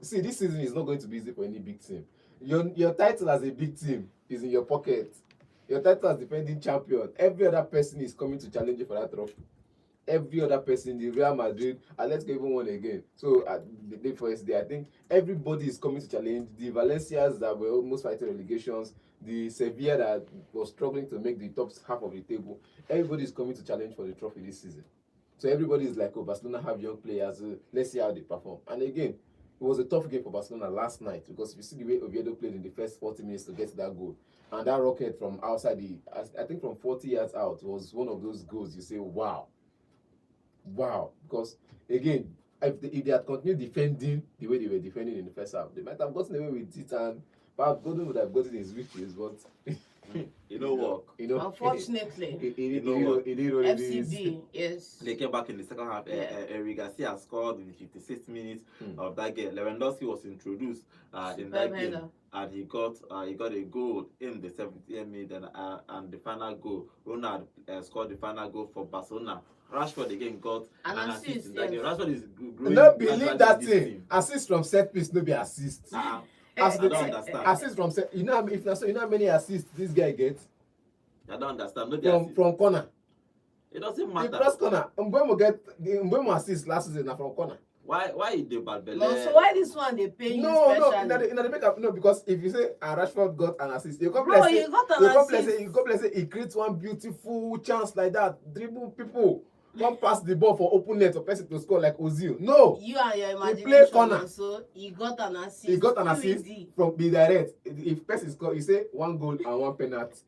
see, this season is not going to be easy for any big team. Your title as a big team is in your pocket. Your title as defending champion. Every other person is coming to challenge you for that trophy. Every other person, the Real Madrid, and let's go even one again. So at the day first day, I think everybody is coming to challenge the Valencias that were almost fighting relegations, the Sevilla that was struggling to make the top half of the table. Everybody is coming to challenge for the trophy this season. So everybody is like, oh, Barcelona have young players. Let's see how they perform. And again, it was a tough game for Barcelona last night because if you see the way Oviedo played in the first 40 minutes to get to that goal, and that rocket from outside I think from 40 yards out was one of those goals you say, wow. Because again, if they had continued defending the way they were defending in the first half, they might have gotten away with it, and perhaps Gordon would have gotten his riches, but it don't work. Unfortunately, it did what it is. FCB, yes. They came back in the second half. Eric Garcia scored in the 56th minutes of that game. Lewandowski was introduced in that game, and he got a goal in the 70th minute, and the final goal. Ronald scored the final goal for Barcelona. Rashford again got an assist in that game. Rashford is growing. No believe that thing. Assist from set piece, no be assist. I don't understand. Assist from set. You know how many assists this guy gets? I don't understand. From corner. It doesn't matter. The cross corner. Mbemo assist last season na from corner. Why is the bad belly? No, so why this one they pay you specially? No, they make up. No, because if you say Rashford got an assist, you come say he creates one beautiful chance like that, dribble people, come pass the ball for open net or person to score like Ozil. No, you and your imagination. He play corner. So he got an assist. He got an assist from the direct. If person score, you say 1 goal and 1 penalty.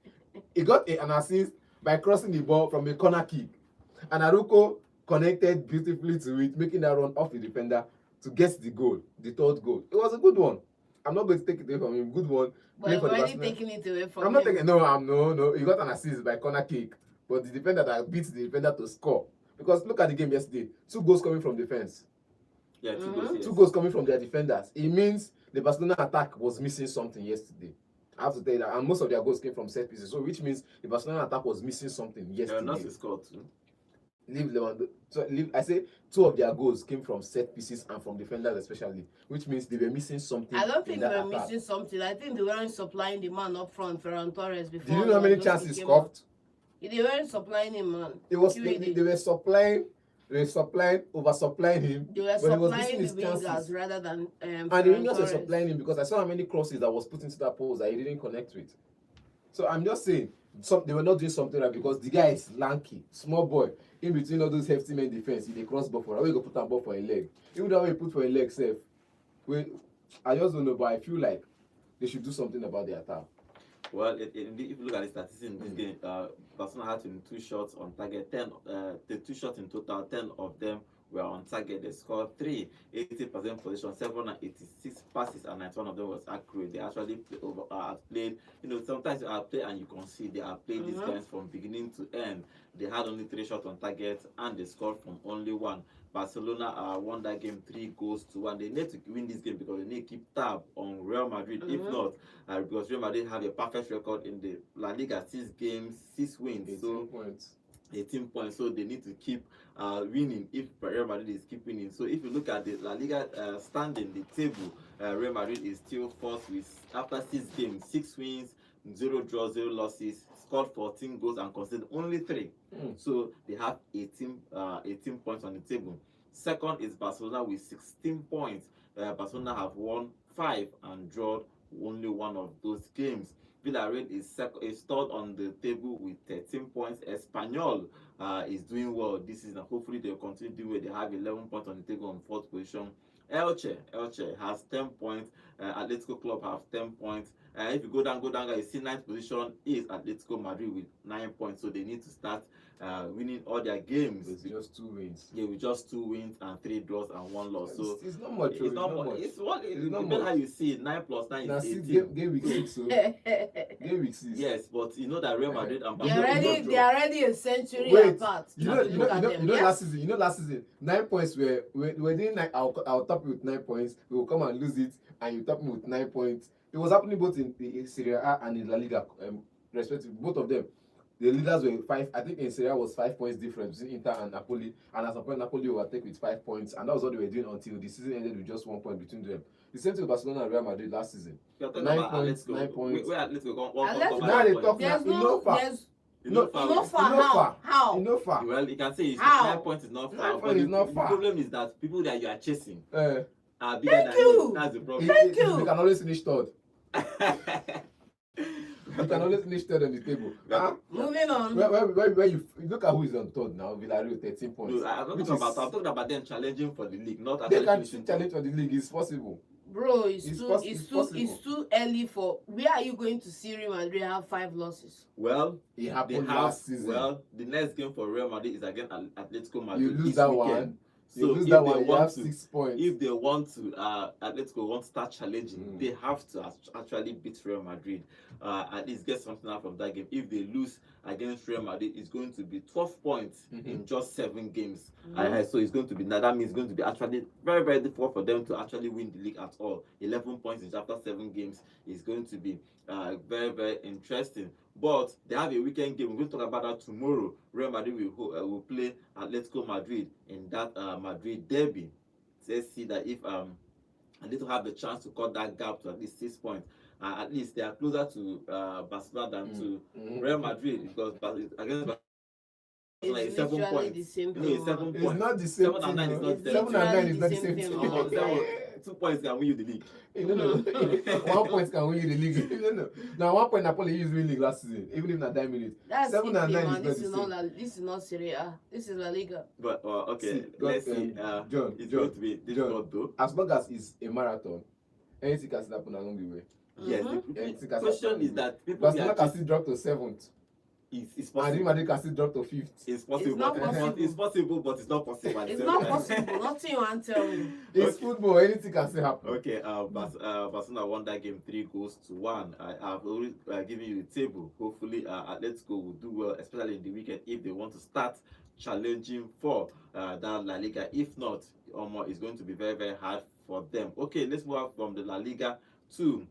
He got an assist by crossing the ball from a corner kick, and Aruko connected beautifully to it, making that run off the defender to get the goal, the 3rd goal. It was a good one. I'm not going to take it away from him. Good one. But you're already taking it away from him. I'm not taking. No. He got an assist by corner kick, but the defender that beats the defender to score. Because look at the game yesterday. 2 goals coming from defense. Yeah, 2 goals. Yes. 2 goals coming from their defenders. It means the Barcelona attack was missing something yesterday. I have to tell you that, and most of their goals came from set pieces. So which means the Barcelona attack was missing something yesterday. Lewandowski scored too. I say 2 of their goals came from set pieces and from defenders especially, which means they were missing something. I don't think they were missing something. I think they weren't supplying the man up front, Ferran Torres. Before. Did you know how many chances he scored? They weren't supplying him, man. They were supplying, oversupplying him. They were supplying the wingers rather than and the wingers were supplying him because I saw how many crosses that was put into that post that he didn't connect with. So I'm just saying, they were not doing something right because the guy is lanky, small boy. In between all those hefty men defense, he cross ball for. How you go put a ball for a leg? Even that way you put for a leg, safe. I just don't know, but I feel like they should do something about the attack. Well, if you look at the statistics in this game, Barcelona had 22 shots on target. 2 shots in total. 10 of them were on target. They scored 3, 80% possession, 786 passes, and 91 of them was accurate. They actually played. You know, sometimes you play and you can see they have played these games from beginning to end. They had only 3 shots on target and they scored from only 1. Barcelona won that game 3-1. They need to win this game because they need to keep tab on Real Madrid. If not, because Real Madrid have a perfect record in the La Liga, 6 games, 6 wins, 18 points. So they need to keep winning if Real Madrid is keep winning. So if you look at the La Liga standing, the table, Real Madrid is still first with after 6 games, 6 wins, 0 draws, 0 losses, scored 14 goals and conceded only 3. So they have 18 points on the table. Second is Barcelona with 16 points. Barcelona have won 5 and drawn only 1 of those games. Villarreal is third on the table with 13 points. Espanyol is doing well this season. Hopefully they'll continue doing well. They have 11 points on the table on 4th position. Elche has 10 points. Atletico Club have 10 points. If you go down, you see 9th position is Atletico Madrid with 9 points. So they need to start winning all their games. With just 2 wins. Yeah, with just 2 wins and 3 draws and 1 loss. So it's not much. It's not much. It's depends how you see it. 9 plus 9 is 18. Game week 6. So game week 6. Yes, but you know that Real Madrid and Barcelona they are already a century apart. You know last season 9 points we're doing I'll top you with 9 points. We will come and lose it, and you top me with 9 points. It was happening both in Serie A and in La Liga, respectively. Both of them. The leaders were 5. I think in Serie A was 5 points difference between Inter and Napoli. And at some point, Napoli overtake with 5 points, and that was what they were doing until the season ended with just 1 point between them. The same thing with Barcelona and Real Madrid last season. You're talking 9 about points, Atletico. 9 points. Where Atletico one Atletico- come Now over they that talk point. now. There's You know no, far. there's You know No, foul. no You far. know How? far. How? You know far. Well, you can say it's How? 9 points is not 9 far, points but is the, not the far. problem is that people that you are chasing Uh, are bigger Thank than you. That's the problem. Thank you. You can always finish third. You can always finish third on the table. Moving on. Where you look at who is on third now, Villarreal 13 points. No, I'm which talking about them challenging for the league, not they actually can finishing challenge for the league. It's possible. Bro, it's It's too poss- it's it's too possible. it's too early for. Where are you going to see Real Madrid have 5 losses? Well, It they happened have last season. well. The next game for Real Madrid is against Atletico Madrid. You lose this that weekend. one. You So lose if that they one. You want have to, 6 points. if they want to, Atletico want to start challenging, they have to actually beat Real Madrid. At least get something out from that game. If they lose against Real Madrid, it's going to be 12 points in just 7 games. So it's going to be that means it's going to be actually very, very difficult for them to actually win the league at all. 11 points in after 7 games is going to be very, very interesting. But they have a weekend game. We're going to talk about that tomorrow. Real Madrid will play Atletico Madrid in that Madrid derby. Let's see that if Atletico have the chance to cut that gap to at least 6 points. At least they are closer to Barcelona than to Real Madrid, because against Barcelona It's it's 7 literally points. the same No, thing. it's 7 It's points. not the same 7 and 9 thing. is No. not the 7 same. and 9 is Literally not the the same same thing. thing. No, 2 points can win you the league. No. 1 point can win you the league. No. Now 1 point Napoli used win league last season, even if not 9 minutes. That's 7 it, and 9 man. is This is not not the same. this is not Serie A. This is La Liga. But okay, See, let's see. John, It's John, going to be difficult though. As long as it's a marathon, anything can still happen along the way. Yes, Anything the can question happen is along the way. that people Barcelona can still drop to 7th, it's and Real possible. Madrid can still drop to 5th. It's possible, It's not but possible. it's possible, but it's not possible. at the It's same not time. possible. Nothing you want to tell me. It's football, anything can still happen. Okay, Barcelona won that game 3-1. I've already given you the table. Hopefully, Atletico will do well, especially in the weekend, if they want to start challenging for that La Liga. If not, it's going to be very, very hard for them. Okay, let's move on from the La Liga to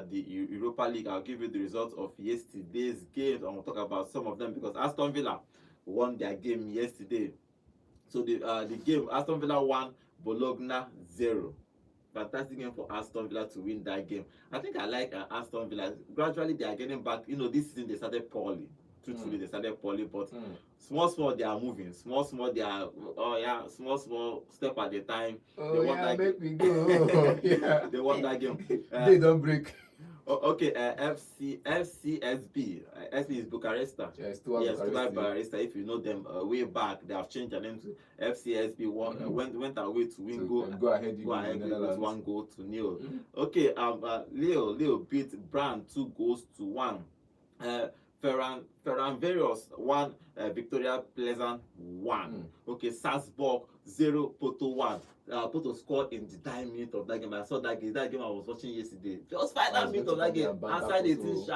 the Europa League. I'll give you the results of yesterday's games, and we'll talk about some of them because Aston Villa won their game yesterday. So the game, Aston Villa 1, Bologna 0. Fantastic game for Aston Villa to win that game. I think I like Aston Villa. Gradually they are getting back. This season they started poorly. Truthfully, they started poorly, but small they are moving. Small they are. Small step at a time. Oh, they won yeah, that make game. me go. Yeah. They won that game. They don't break. Okay, FCSB. SB is Bucharesta. Yeah, it's too Yes, Bucharesta. If you know them, way back they have changed their name to FCSB. Went away to win. So, go ahead. Go ahead with 1-0. Okay. Okay, Leo beat Brand 2-1. Ferran won, Victoria Pleasant 1. Okay, Salzburg 0, Porto 1. Porto scored in the 9 minutes of that game. I saw that game. That game I was watching yesterday. Just 5 minutes of that game. Outside 18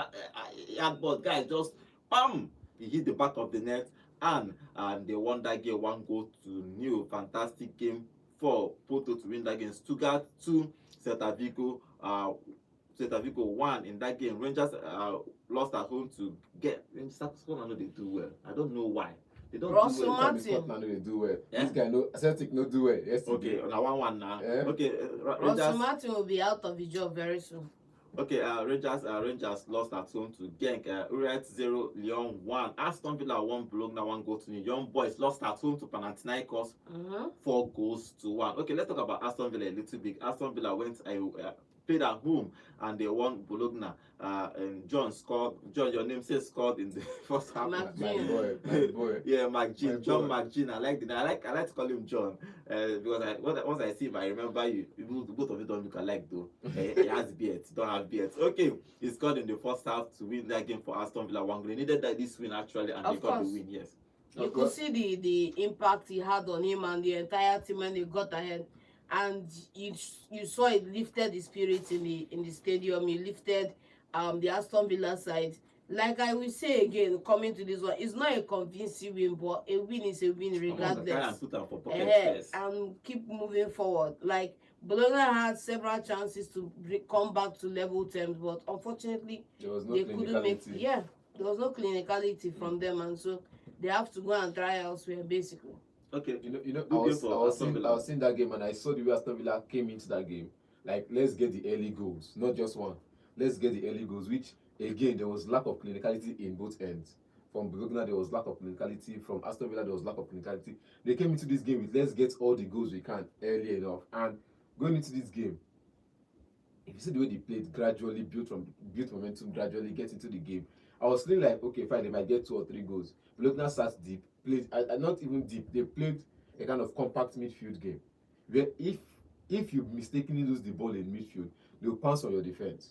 yard ball, guys, just bam! He hit the back of the net, and they won that game 1-0. Fantastic game for Porto to win that game. Stuttgart 2, Celta Vigo 1 in that game. Rangers lost at home to get Rangers. Scotland, they do well. I don't know why. They don't Russell do well. Martin. Scotland, they do well. Yeah? This guy, Celtic, no do well. Yesterday. Okay, now 1-1 now. Yeah. Okay, Russell Rangers. Martin will be out of the job very soon. Okay, Rangers lost at home to Genk. Uriet 0, Lyon 1. Aston Villa 1, Bologna 1-0. Young Boys lost at home to Panathinaikos 4-1. Okay, let's talk about Aston Villa a little bit. Aston Villa played at home and they won Bologna. And John, your name says scored in the first half. My boy. Yeah, McGinn, John boy. McGinn. I like to call him John because once I see him, I remember you. Both of you don't look alike though. He has beards, don't have beards. Okay, he scored in the first half to win that game for Aston Villa 1-0. They needed this win actually, and they got the win. Yes. You could see the impact he had on him and the entire team when they got ahead. And you saw it lifted the spirit in the stadium. It lifted the Aston Villa side. Like I will say again, coming to this one, it's not a convincing win, but a win is a win regardless. And keep moving forward. Like Bologna had several chances to come back to level terms, but unfortunately There was no they couldn't make. Yeah, There was no clinicality from them, and so they have to go and try elsewhere, basically. Okay. I Good game for Aston I Villa. was seeing that game and I saw the way Aston Villa came into that game. Like, let's get the early goals, not just one. Let's get the early goals, which again there was lack of clinicality in both ends. From Bologna there was lack of clinicality. From Aston Villa there was lack of clinicality. They came into this game with let's get all the goals we can early enough. And going into this game, if you see the way they played, gradually built momentum, gradually get into the game. I was feeling like, okay, fine, they might get 2 or 3 goals. Bologna sat deep, played, not even deep. They played a kind of compact midfield game, where if you mistakenly lose the ball in midfield, they'll pounce on your defense.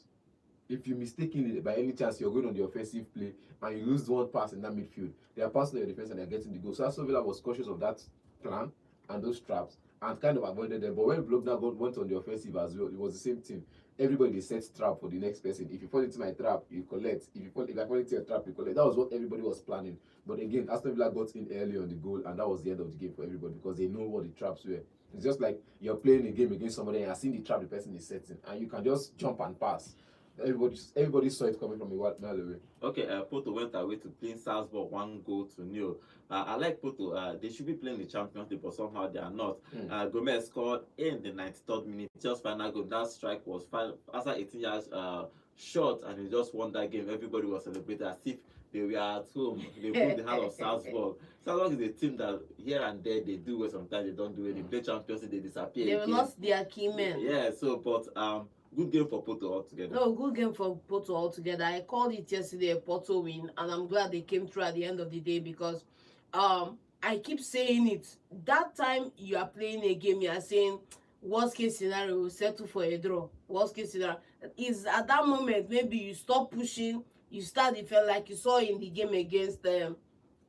If you mistakenly, by any chance, you're going on the offensive play and you lose one pass in that midfield, they are passing on your defense and they're getting the goal. So Aston Villa was cautious of that plan and those traps and kind of avoided them. But when Bologna went on the offensive as well, it was the same thing. Everybody they set trap for the next person. If you fall into my trap, you collect. If I fall into your trap, you collect. That was what everybody was planning. But again, Aston Villa got in early on the goal, and that was the end of the game for everybody because they know what the traps were. It's just like you're playing a game against somebody and you're seeing the trap the person is setting, and you can just jump and pass. Everybody saw it coming from a mile away. Okay, Porto went away to play Salzburg 1-0. I like Porto. They should be playing the Champions League, but somehow they are not. Gomez scored in the 93rd minute. Just final goal. That strike was after 18 years short, and he just won that game. Everybody was celebrating as if they were at home. They put the hand of Salzburg. Salzburg is a team that here and there they do well. Sometimes they don't do it. They play Champions League, they disappear. They lost their key men. Yeah. So, but good game for Porto altogether. No, good game for Porto altogether. I called it yesterday a Porto win, and I'm glad they came through at the end of the day because I keep saying it. That time you are playing a game, you are saying worst case scenario, settle for a draw. Worst case scenario is at that moment maybe you stop pushing, you start defend like you saw in the game against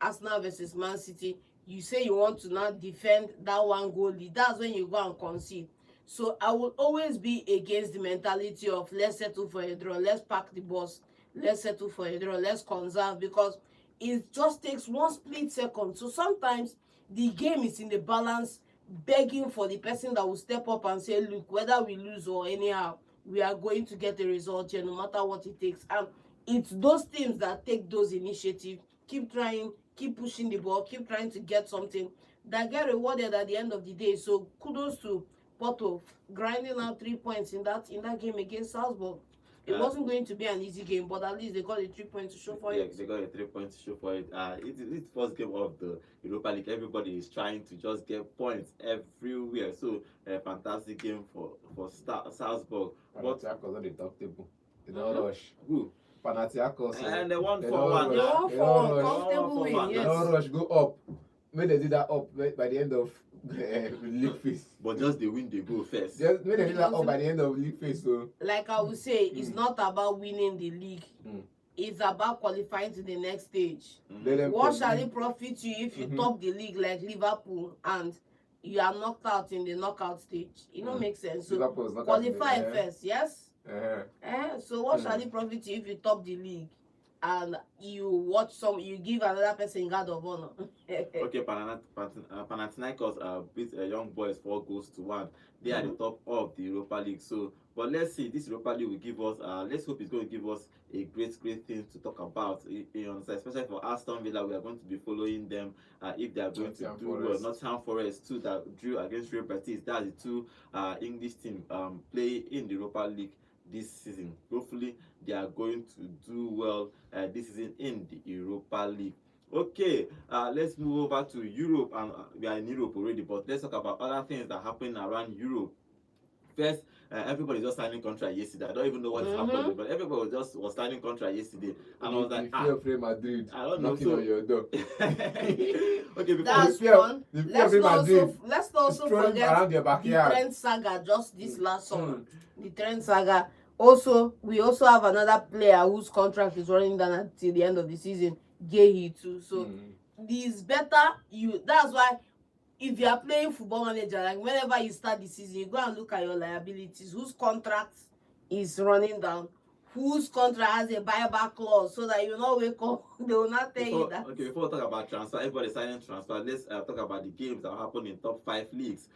Arsenal versus Man City. You say you want to now defend that one goal lead. That's when you go and concede. So I will always be against the mentality of let's settle for a draw, let's pack the bus, let's settle for a draw, let's conserve, because it just takes one split second. So sometimes the game is in the balance, begging for the person that will step up and say, look, whether we lose or anyhow, we are going to get a result here no matter what it takes. And it's those teams that take those initiatives, keep trying, keep pushing the ball, keep trying to get something, that get rewarded at the end of the day. So kudos to Porto grinding out 3 points in that game against Salzburg. It wasn't going to be an easy game, but at least they got a 3 points to show for it. Yeah, they got a 3 points to show for it. It's the first game of the Europa League. Everybody is trying to just get points everywhere. So a fantastic game for Salzburg. Panathinaikos on the top table. They don't rush. Who? Panathinaikos. And they won They 4-1. don't They rush. won They for don't a rush. comfortable win, They yes. don't rush. Go up. When they did that up by the end of league phase. But just they win, they go first. Just when they did that up by the end of league phase, so Like I would say, it's not about winning the league. It's about qualifying to the next stage. let them What come shall in. it profit you if you top the league like Liverpool and you are knocked out in the knockout stage? It don't make sense. So Liverpool is knocked out in the- qualify first, yes? Uh-huh. So what shall it profit you if you top the league and you give another person guard of honor? Okay, Panathinaikos beat Young Boys 4-1. They are the top of the Europa League. So, but let's see, this Europa League will give us. Let's hope it's going to give us a great thing to talk about. Especially for Aston Villa, we are going to be following them if they are going to do well. Nottingham Forest too, that drew against Real Betis. That's the two English team play in the Europa League this season. Hopefully, they are going to do well this season in the Europa League. Okay, let's move over to Europe, and we are in Europe already, but let's talk about other things that happen around Europe. First, everybody just signing contract yesterday. I don't even know what is happening, but everybody was signing contract yesterday, and I was like, the fear of Real Madrid I don't know, knocking so- on your door. okay, before That's fear- fun. the fear Let's of Real not Madrid also, let's not also strolling forget around your the backyard. Trent saga just this last summer. The Trent saga. Also, we also have another player whose contract is running down until the end of the season, Gehi too. So it's better that's why if you are playing Football Manager, like whenever you start the season, you go and look at your liabilities, whose contract is running down, whose contract has a buyback clause so that you not wake up. They will not tell you that. Before we talk about transfer, everybody signing transfer. Let's talk about the games that happen in top 5 leagues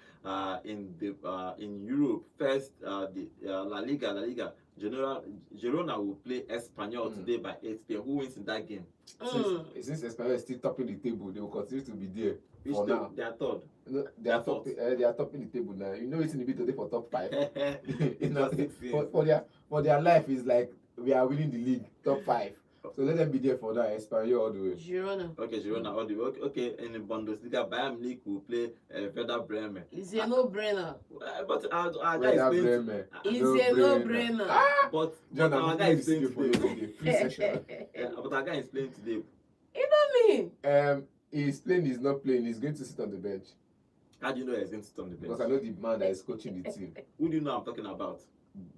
in Europe. First, the La Liga. Girona will play Espanyol today by 8 p.m. Who wins in that game? Since Espanyol is still topping the table, they will continue to be there for now. They are third. No, they are topping the table now. You know it's in the bit today for top 5. for their life is like we are winning the league top 5. So let them be there for that. Espanyol all the way. Girona. Okay, Girona all the way. Okay, in the Bundesliga, Bayern Munich will play Werder Bremen. It's a no-brainer. But our guy Werder is playing. Bremen. It's a no-brainer. But John, our guy is playing today. Free session. But our guy is playing today. You know me. He's playing, he's not playing, he's going to sit on the bench. How do you know he's going to sit on the bench? Because I know the man that is coaching the team. Who do you know I'm talking about?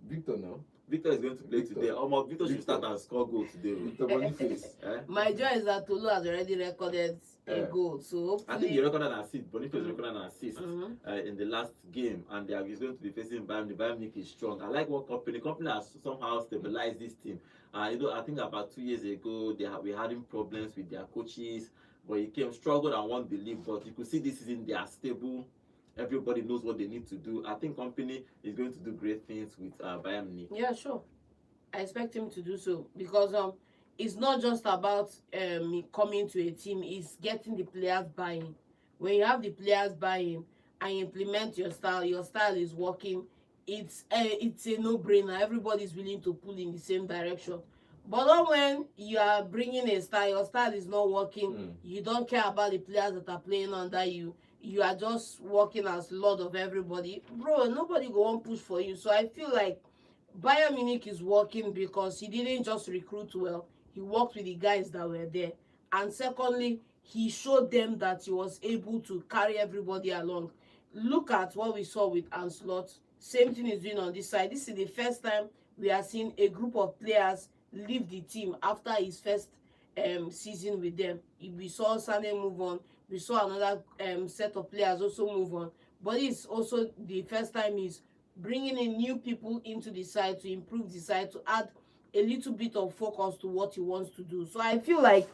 Victor now. Victor is going to play today. Victor should start and score goal today. Victor Boniface. My joy is that Tolu has already recorded a goal. So hopefully... I think he recorded an assist. Boniface recorded an assist in the last game, and he's going to be facing Bayern. The Bayern Munich is strong. I like what company has somehow stabilized this team. I think about 2 years ago we had problems with their coaches, but he struggled and won the league. But you could see this season they are stable. Everybody knows what they need to do. I think company is going to do great things with Bayern Munich. Yeah, sure. I expect him to do so because it's not just about coming to a team. It's getting the players buying. When you have the players buying and you implement your style is working. It's a no-brainer. Everybody's willing to pull in the same direction. But not when you are bringing a style, your style is not working. You don't care about the players that are playing under you. You are just working as lord of everybody. Bro, nobody go on push for you. So I feel like Bayern Munich is working because he didn't just recruit well. He worked with the guys that were there. And secondly, he showed them that he was able to carry everybody along. Look at what we saw with Ancelotti. Same thing is doing on this side. This is the first time we are seeing a group of players leave the team after his first season with them. We saw Sané move on. We saw another set of players also move on. But it's also the first time he's bringing in new people into the side to improve the side, to add a little bit of focus to what he wants to do. So I feel like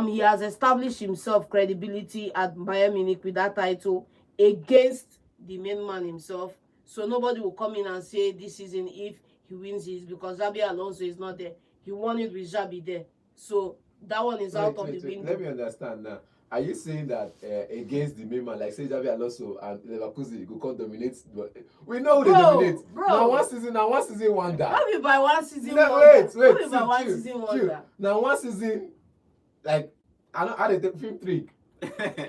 he has established himself credibility at Bayern Munich with that title against the main man himself. So nobody will come in and say this season if he wins this because Xabi Alonso is not there. He won it with Xabi there. So that one is out of the window. Let me understand now. Are you saying that against the main man, like say Xabi Alonso and Leverkusen, go come dominate? We know who they dominate. Bro. Now one season wonder. Not be by one season no, wonder. Wait. Not be by one season wonder. Now one season, like I don't had a film trick.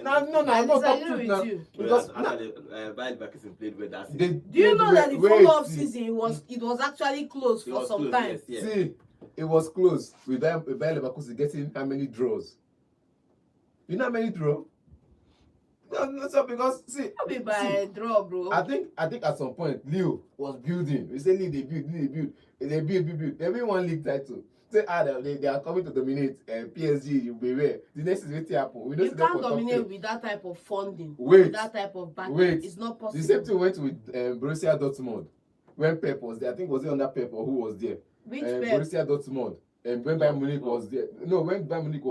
No, I'm not talking truth now. Because Bayern Leverkusen played with that. Do you know that the follow-up season it was actually close for some time? Yes. See, it was close with Bayern Leverkusen getting how many draws? You know how many draws? No, so because see, Not be by a draw, bro. I think at some point Leo was building. We say Leo they build. They win one league title. Say they are coming to dominate PSG. You beware. The next is what happen. You can't dominate with that type of funding. Wait. With that type of backing. It's not possible. The same thing went with Borussia Dortmund when Pep was there. I think was it under Pep or who was there? Which Pep? Borussia Dortmund. And when Bayern Munich was there. No, when Bayern Munich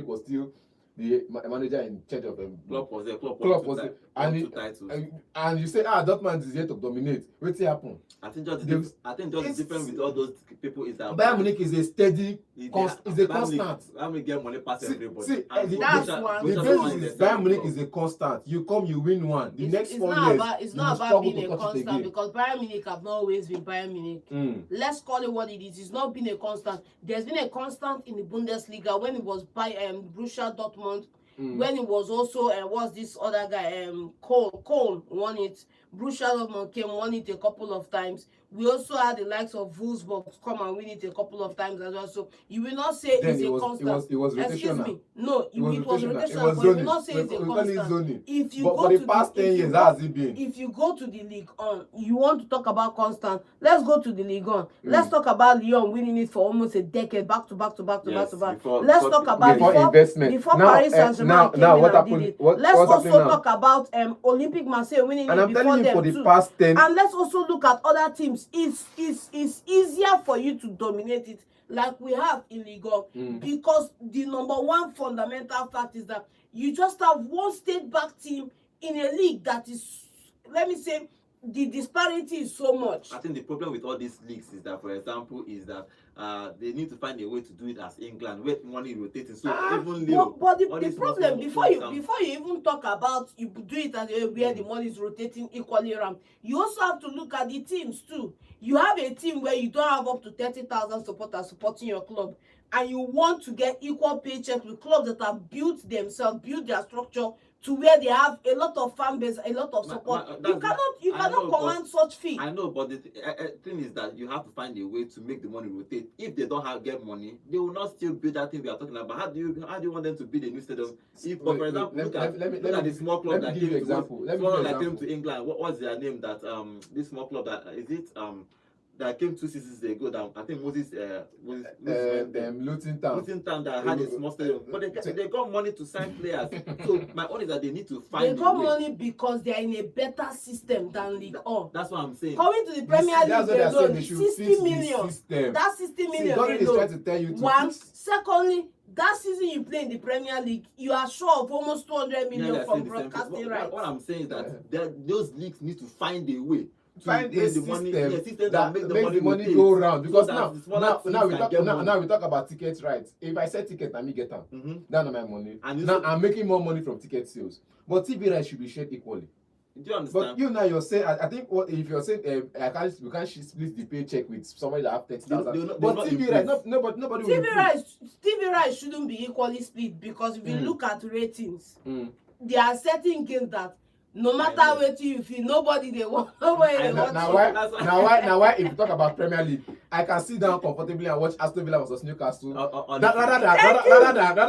was still the manager in charge of Klopp was there. Klopp was there. And you say, Dortmund is here to dominate. What's happened? I think just the difference with all those people is that Bayern Munich is a steady, is a constant. Bayern Munich get money past everybody. that's one. The basis is Bayern Munich is a constant. You come, you win one. The next 4 years, it's not about being a constant because Bayern Munich have not always been Bayern Munich. Let's call it what it is. It's not been a constant. There's been a constant in the Bundesliga when it was by Borussia Dortmund. When it was also was this other guy Cole won it. Borussia Dortmund won it a couple of times. We also had the likes of Wolfsburg come and win it a couple of times as well. So you will not say then it's a constant. It was rotational. Excuse me. No, it was rotational. But you will not say it's a constant. If you but go for to the past 10 years, how has it been? If you go to the League On, you want to talk about constant. Let's go to the League On. Let's talk about Lyon winning it for almost a decade, back to back. Let's talk about before Paris Saint-Germain came in and did it. Let's also talk about Olympique Marseille winning it before them for the too. past 10. And let's also look at other teams. It's easier for you to dominate it like we have in Ligue 1 because the number one fundamental fact is that you just have one state back team in a league that is, let me say, the disparity is so much. I think the problem with all these leagues is that, for example, is that they need to find a way to do it as England, where money rotating. So even Leo, but the small problem before you clubs even talk about you do it as a way where the money is rotating equally around, you also have to look at the teams too. You have a team where you don't have up to 30,000 supporters supporting your club, and you want to get equal paychecks with clubs that have built themselves, built their structure to where they have a lot of fan base, a lot of support. You cannot command such fee. I know, but the thing is that you have to find a way to make the money rotate. If they don't get money, they will not still build that thing we are talking about. How do you want them to build a new stadium? If, for example, look at the small club that came to England. What's their name? That this small club that is it that came 2 seasons ago. That I think Luton Town that had a small stadium, but they got money to sign players. So my own is that they need to find. They got money because they are in a better system than League One. That's what I'm saying. Coming to the Premier League alone, 60 million. That 60 million alone. One, secondly, that season you play in the Premier League, you are sure of almost 200 million from broadcasting rights. What I'm saying is that those leagues need to find a way. Find a system that make the money go around, because now we talk about ticket rights. If I sell ticket, I me get them. That's not my money. And now I'm making more money from ticket sales. But TV rights should be shared equally. Do you understand? But you now you're saying, I think if you're saying we can't split the paycheck with somebody that have 30,000. But TV rights, nobody. TV rights shouldn't be equally split, because if you look at ratings, there are certain games that no matter what you feel, nobody they want. Nobody they want. Now why? If you talk about Premier League, I can sit down comfortably and watch Aston Villa versus Newcastle. Rather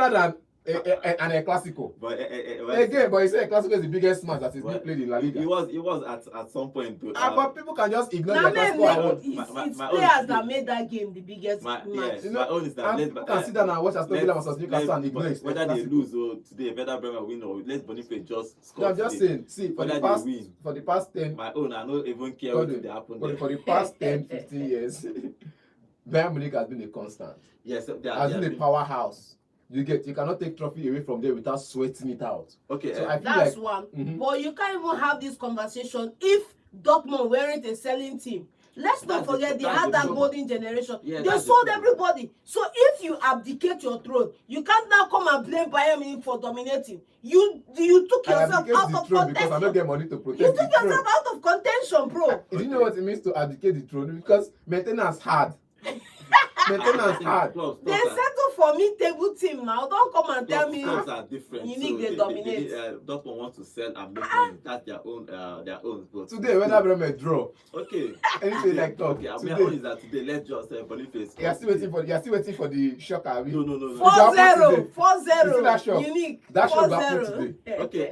than a Clasico. But you say a Clasico is the biggest match that is being played in La Liga. It was at some point. But people can just ignore the Clasico. It's players that made that game the biggest match. My own is that people can sit down and watch Aston Villa versus Newcastle and ignore it. Whether they lose or today, whether Bremer win or let Boniface just score. No, I'm just saying. See, for the past 10. My own, I don't even care what they happen. For the past 10, 15 years, Bayern Munich has been a constant. Yes, has been a powerhouse. You cannot take trophy away from there without sweating it out. Okay, so I feel that's one. But you can't even have this conversation if Dortmund weren't a selling team. Let's not forget they had that golden generation. Yeah, they sold everybody. So if you abdicate your throne, you can't now come and blame Bayern Munich for dominating. You took yourself out of contention. Because I don't get money to protect you took yourself out of contention, bro. Do you know what it means to abdicate the throne? Because maintenance hard. Maintenance hard. They settle for mid-table team now. Don't come and tell me clubs are different. You need to dominate. Dortmund wants to sell and make money. That's their own. But today, whether Bremer draw. Okay. Anything like talk. Okay. My own is that today. Let's just Boniface. You're still waiting for the shock. No. 4-0. Unique. That should happen today. Okay.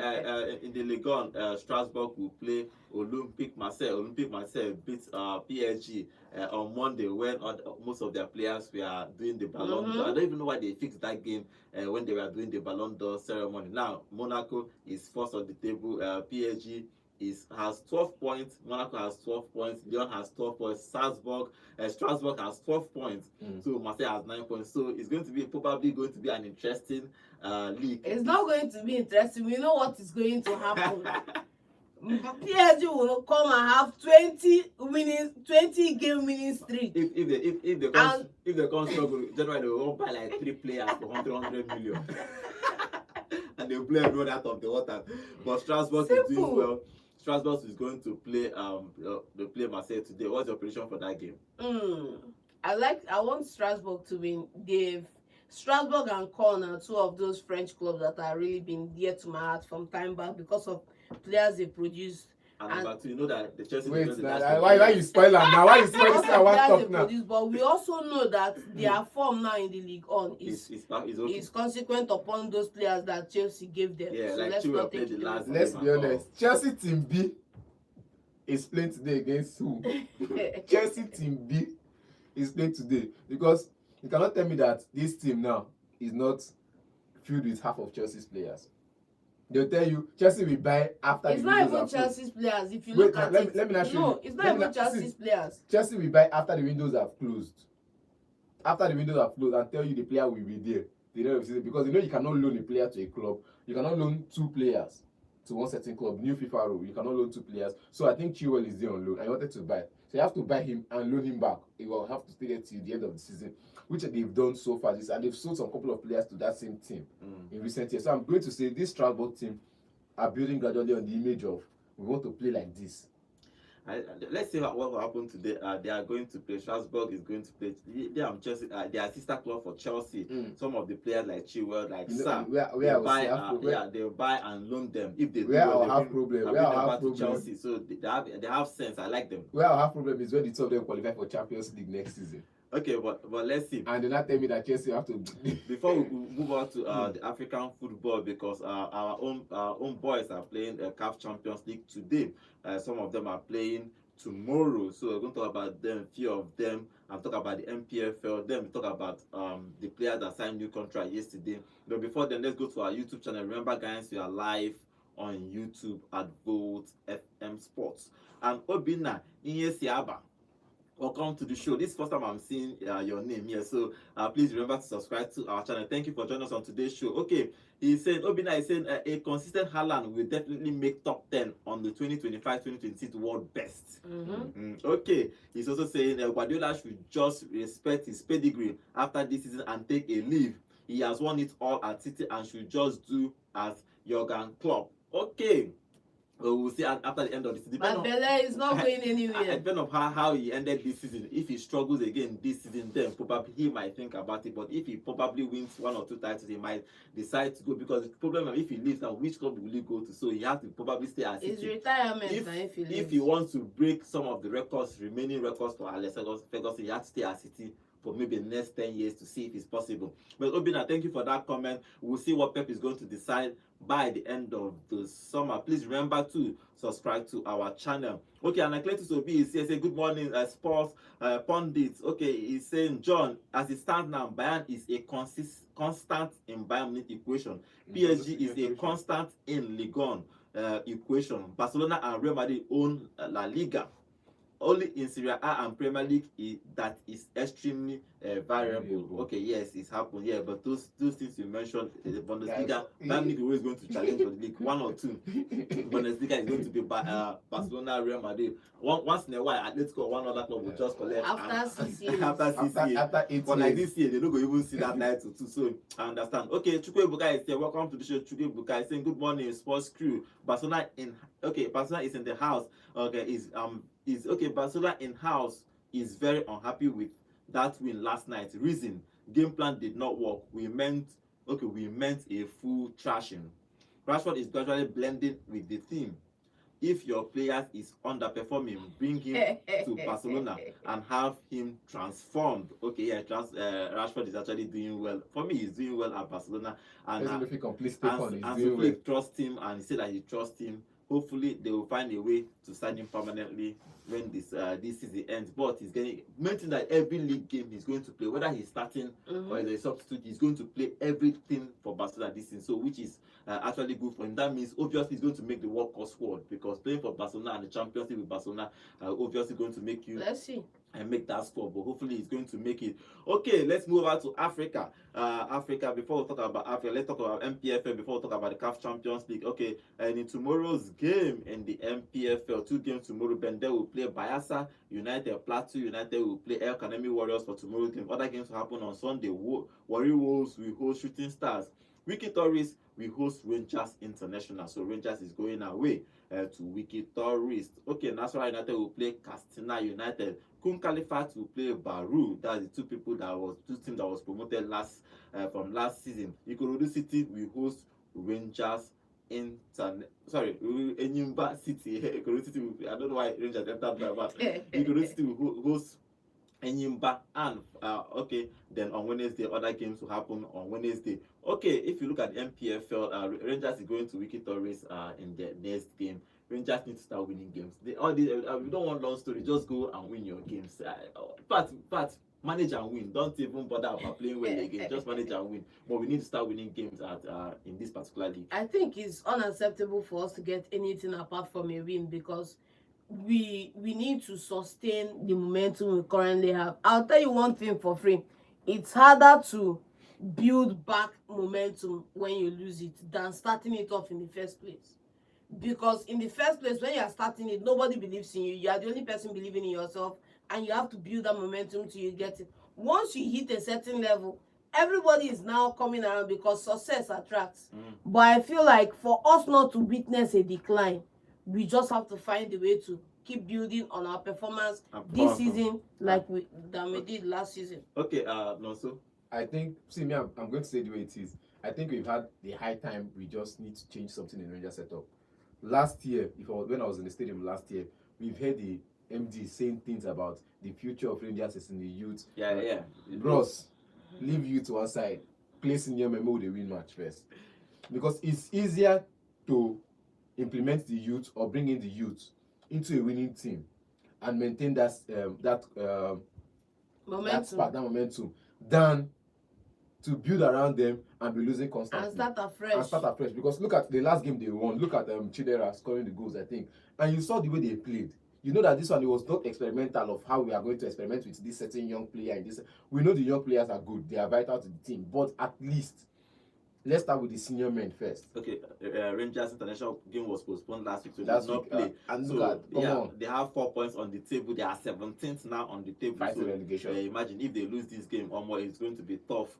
In the Ligue 1, Strasbourg will play Olympique Marseille. Olympique Marseille beats PSG on Monday when most of their players were doing the Ballon d'Or. I don't even know why they fixed that game when they were doing the Ballon d'Or ceremony. Now, Monaco is first on the table. PSG has 12 points. Monaco has 12 points. Lyon has 12 points. Strasbourg has 12 points. So Marseille has 9 points. So it's probably going to be an interesting league. It's not going to be interesting. We know what is going to happen. PSG will come and have 20 game winning streak. If they come struggle, generally they will buy like 3 players for 100 million. And they'll play everyone out of the water. But Strasbourg is doing well. Strasbourg is going to play they play Marseille today. What's your prediction for that game? I want Strasbourg to win. Strasbourg and Caen are two of those French clubs that have really been dear to my heart from time back because of players they produced. And number two, you know that the Chelsea. Wait, why you spoil them now? Why you spoil this? I want to talk now. But we also know that their form now in the League On is consequent upon those players that Chelsea gave them. Yeah, so like let's not take it. Let's be honest. Chelsea team B is playing today against who? Chelsea team B is playing today, because you cannot tell me that this team now is not filled with half of Chelsea's players. They'll tell you Chelsea will buy after It's the not windows even are closed. Chelsea's players. If you Wait, look now, at let it, me let me not show no, you. it's Let not me even not Chelsea's see. players. Chelsea will buy after the windows have closed. After the windows have closed, and tell you the player will be there the end of the season, because you know you cannot loan a player to a club. You cannot loan two players to one certain club. New FIFA rule, you cannot loan two players. So I think Chilwell is there on loan. I wanted to buy, so you have to buy him and loan him back. You will have to stay there till the end of the season, which they've done so far. This, and they've sold some couple of players to that same team in recent years. So I'm going to say this Strasbourg team are building gradually on the image of we want to play like this. Let's see what will happen today. They are going to play. Strasbourg is going to play. They are Chelsea. They are sister club for Chelsea. Some of the players like Chilwell, like Sam, where they I will buy. say half problem. They buy and loan them. If they do Where well, I'll they have bring, problem. bring Where them I'll back have to problem. Chelsea. So they have sense. I like them. Where I'll have problem is when the two of them qualify for Champions League next season. Okay, but let's see. And then not tell me that Chelsea have to. Before we move on to the African football, because our own boys are playing CAF Champions League today. Some of them are playing tomorrow, so we're going to talk about them, few of them, and talk about the MPFL. Then we talk about the players that signed new contract yesterday. But before then, let's go to our YouTube channel. Remember, guys, we are live on YouTube at Volt FM Sports. And Obina Inyesiaba, welcome to the show. This is the first time I'm seeing your name here, so please remember to subscribe to our channel. Thank you for joining us on today's show. Okay, he's saying, Obina is saying a consistent Haaland will definitely make top 10 on the 2025-2026 world best. Okay, he's also saying Guardiola should just respect his pedigree after this season and take a leave. He has won it all at City and should just do as Jurgen Klopp. Okay. We'll see after the end of the season. But Bele is not going anywhere. Depending on how he ended this season. If he struggles again this season, then probably he might think about it. But if he probably wins one or two titles, he might decide to go. Because the problem is, if he leaves now, which club will he go to? So he has to probably stay at City. It's retirement if he wants to break some of the remaining records for Alex Ferguson, he has to stay at City for maybe the next 10 years to see if it's possible. But Obina, thank you for that comment. We'll see what Pep is going to decide by the end of the summer. Please remember to subscribe to our channel. Okay, and Cletus Obi is here saying good morning, sports pundits. Okay, he's saying, John, as it stands now, Bayern is a constant in Bayern Munich equation. PSG is a constant in Ligue 1 equation. Barcelona and Real Madrid own La Liga. Only in Serie A and Premier League that is extremely variable. Okay, yes, it's happened. Yeah, but those things you mentioned, the Bundesliga, Bayern Munich is always going to challenge for the league. One or two. Bundesliga is going to be Barcelona, Real Madrid. Once in a while, Atletico or one other club will just collect after 6 years. After 6 years. After 8 years. But like this year, they're not going to even see that title too. So I understand. Okay, Chukwe Buka is here. Welcome to the show. Chukwe Buka is saying good morning, sports crew. Barcelona is in the house. Okay, Barcelona in-house is very unhappy with that win last night. Reason, game plan did not work. We meant a full trashing. Rashford is gradually blending with the team. If your player is underperforming, bring him to Barcelona and have him transformed. Okay, yeah, Rashford is actually doing well. For me, he's doing well at Barcelona. And Flick trusts him, and he said that he trusts him. Hopefully, they will find a way to sign him permanently when this season ends. But he's getting mentioned that every league game he's going to play, whether he's starting or as a substitute, he's going to play everything for Barcelona this season. So, which is actually good for him. That means obviously he's going to make the World Cup squad, because playing for Barcelona and the Champions League with Barcelona obviously going to make you. Let's see. And make that score, but hopefully he's going to make it. Okay, let's move over to Africa. Before we talk about Africa, let's talk about MPFL before we talk about the CAF Champions League. Okay, and in tomorrow's game in the MPFL, 2 games tomorrow, Bende will play Bayelsa United, Plateau United will play El Kanemi Warriors for tomorrow's game. Other games will happen on Sunday. Warri Wolves will host Shooting Stars. Wiki Tourist will host Rangers International. So Rangers is going away to Wiki Tourist. Okay, Nasarawa United will play Castina United. Kun Kalifat will play Baru. That's the two teams that was promoted from last season. Ikorodu City will host Rangers Enyimba City. Ikorodu City I don't know why Rangers entered that, but Ikorodu City will host Enyimba. And then on Wednesday, other games will happen on Wednesday. Okay, if you look at the MPFL, Rangers is going to Wiki Tourist in the next game. Rangers need to start winning games. We don't want long story. Just go and win your games. But manage and win. Don't even bother about playing well again. Just manage and win. But we need to start winning games at in this particular league. I think it's unacceptable for us to get anything apart from a win because we need to sustain the momentum we currently have. I'll tell you one thing for free. It's harder to build back momentum when you lose it than starting it off in the first place. Because in the first place, when you are starting it, nobody believes in you. You are the only person believing in yourself, and you have to build that momentum till you get it. Once you hit a certain level, everybody is now coming around because success attracts. But I feel like for us not to witness a decline, we just have to find a way to keep building on our performance this season like we did last season. Okay, Nonso. I think, see me, I'm going to say the way it is. I think we've had the high time. We just need to change something in Rangers setup. Last year, when I was in the stadium last year, we've heard the MD saying things about the future of Rangers is in the youth. Yeah. Bros, leave youth to one side. Play senior member with the win match first. Because it's easier to implement the youth or bring in the youth into a winning team and maintain that momentum than to build around them and be losing constantly. And start afresh. Because look at the last game they won. Look at Chidera scoring the goals, I think. And you saw the way they played. You know that this one, it was not experimental of how we are going to experiment with this certain young player. We know the young players are good. They are vital to the team. But at least, let's start with the senior men first. Okay, Rangers international game was postponed last week, so they Last did not week, play. and so look at, they have 4 points on the table. They are 17th now on the table. Fighting relegation. Imagine if they lose this game, it's going to be tough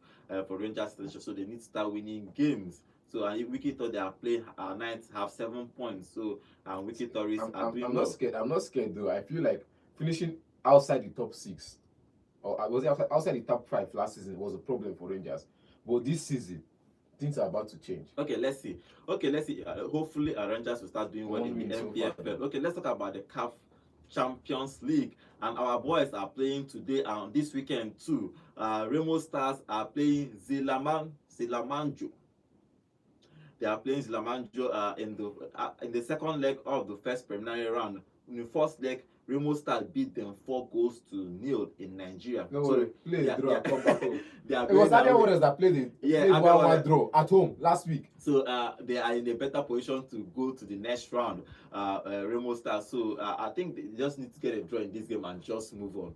for Rangers international. So they need to start winning games. So and Wiki thought they are playing Knights have 7 points. So Wiki Tourists are doing I'm not scared. I'm not scared though. I feel like finishing outside the top 6, or was it outside the top 5 last season was a problem for Rangers. But this season, things are about to change. Okay, let's see. Hopefully, Rangers will start doing well in the MPFL. Okay, let's talk about the CAF Champions League, and our boys are playing today and this weekend too. Remo Stars are playing Zilamanjo. They are playing Zilamanjo in the second leg of the first preliminary round. In the first leg, Remo Stars beat them 4-0 in Nigeria. No worry, play a draw and come back home. It was Abia Warriors that played 1-1 draw at home last week. So they are in a better position to go to the next round, Remo Stars. So I think they just need to get a draw in this game and just move on.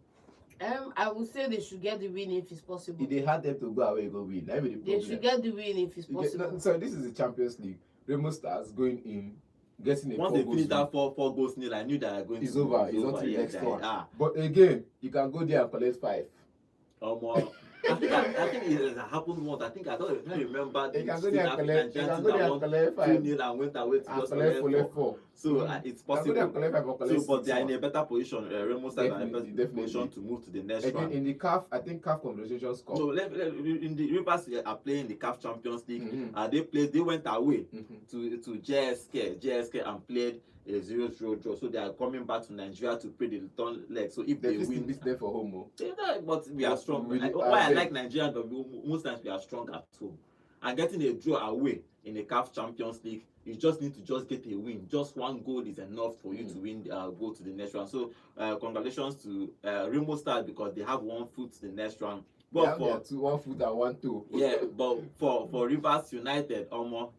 I would say they should get the win if it's possible. If they had them to go away, go win. That be the problem. They should get the win if it's possible. So this is the Champions League. Remo Stars going in, getting a once they finish that 4-0, I knew that they are going it's to over. It's not the next one. But again, you can go there and collect 5. I think it has happened once. I don't remember. You can go there and collect 5. 2-0 and went away to just collect 4. So it's possible. But they are in a better position. Remo Stars are in a better position to move to the next round. In the CAF, I think CAF Confederations Cup. So in the Rivers are playing the CAF Champions League. They went away to JSK and played a 0-0 draw. So they are coming back to Nigeria to play the return leg. So if they win, beat them for home. But we are strong. I like Nigeria, but most times we are strong at home. And getting a draw away in the CAF Champions League, you just need to just get a win. Just one goal is enough for you to win, go to the next round. So congratulations to Remo Stars because they have 1 foot to the next round. But for 1 foot and 1 toe. Yeah, but for Rivers United,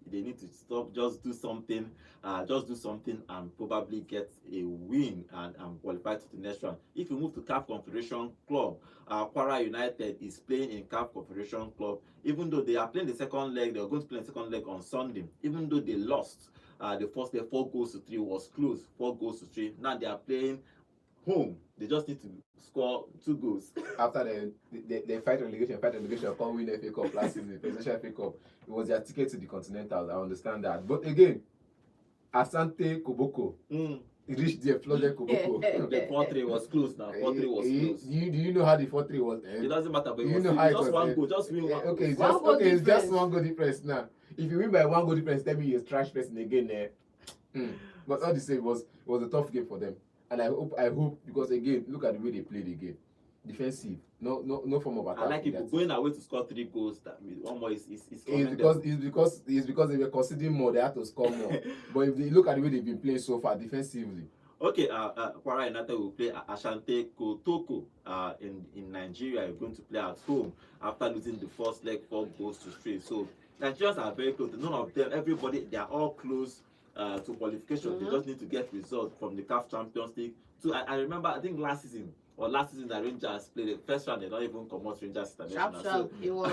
they need to stop, just do something and probably get a win and qualify to the next round. If you move to CAF Confederation Club, Kwara United is playing in CAF Confederation Club. Even though they are playing the second leg, they are going to play the second leg on Sunday. Even though they lost the first leg 4-3 was close, 4-3. Now they are playing home. They just need to score 2 goals. After they fight relegation, come win FA Cup last season, Presidential FA Cup. It was their ticket to the Continentals. I understand that. But again, Asante Koboko reached there, flooded Koboko. The 4-3 was close now. 4-3 was close. Do you know how the 4-3 was? It doesn't matter, but you know how just one goal. Just win one. Okay, it's just 1 goal difference now. If you win by 1 goal difference, tell me you're a trash person again. But all the same, it was a tough game for them. And I hope because again, look at the way they played again. Defensive, no form of attack. I like it going away to score 3 goals. That means one more is because they were conceding more, they had to score more. But if you look at the way they've been playing so far defensively, Okay, Kwara United will play Asante Kotoko in Nigeria. You're going to play at home after losing the first leg 4 goals to 3. So Nigerians are very close. None of them, everybody, they are all close to qualification. They just need to get results from the CAF Champions League. So I remember, I think last season that Rangers played the first round, they don't even come out Rangers International. Sharp. It was